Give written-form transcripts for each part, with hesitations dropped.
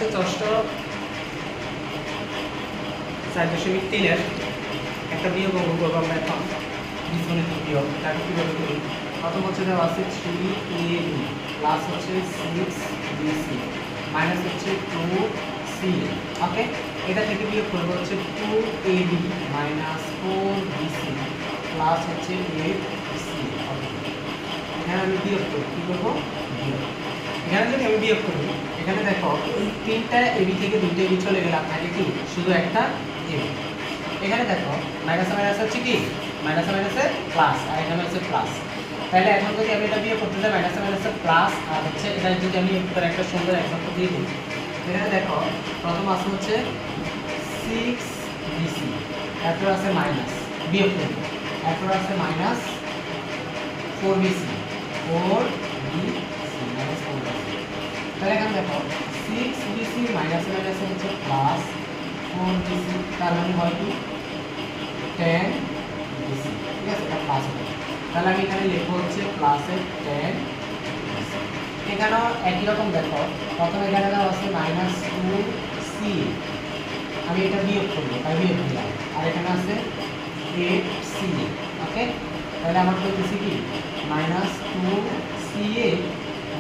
হচ্ছে 4.3 একটা বিয়োগ অঙ্ক করবো আমরা এখন বীজগণিত বিয়োগ। তাকে কীভাবে করি? প্রথম হচ্ছে দেওয়া আছে 3ab প্লাস হচ্ছে 6bc মাইনাস হচ্ছে 2ca। ওকে, এটা থেকে বিয়োগ করবো হচ্ছে 2ab মাইনাস 4bc প্লাস হচ্ছে 8c। এখানে আমি বিয়োগ করি, কী করবো? বিয়োগ। এখানে যদি আমি বিয়োগ করি, এখানে দেখো তিনটা এবি থেকে দুইটা এবি চলে গেলে আপনাকে কি শুধু একটা এবি। এখানে দেখো মাইনাসে মাইনাস হচ্ছে কি মাইনাসে মাইনাসে প্লাস, আর এখানে হচ্ছে প্লাস। তাহলে এখন যদি আমি এটা বিয়োগ করতে যাই মাইনাসে মাইনাসে প্লাস, আর হচ্ছে এটা যদি আমি একটা সুন্দর এক্সাম্পল দিয়ে দিই, এখানে দেখো প্রথম আছে হচ্ছে 6bc, এরপর আছে মাইনাস বিয়োগ করি, এরপর আছে মাইনাস 4bc মাইনাস 4bc। তাহলে এখানে দেখো 6bc মাইনাস মাইনাস হচ্ছে প্লাস 4bc, তার মানে হয় কি 10bc। ঠিক আছে, এটা প্লাস হবে। তাহলে আমি এখানে লিখবো হচ্ছে প্লাসের 10bc। এখানেও একই রকম দেখো, প্রথমে এখানে দেওয়া আছে মাইনাস 2ca, আমি এটা বিয়োগ করবো তাই বিয়োগ দিলাম, আর এখানে আছে 8ca। ওকে, তাহলে আমার বলতেছি কি মাইনাস 2ca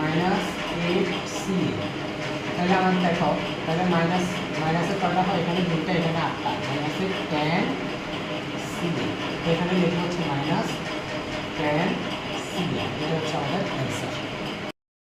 মাইনাস 8ca। তাহলে আমার দেখো, তাহলে মাইনাস মাইনাসের কয়টা হয়? এখানে দুইটা, এখানে 8টা, মাইনাসের 10ca। তো এখানে লেখা হচ্ছে মাইনাস 10ca, এটা হচ্ছে আমাদের অ্যান্সার।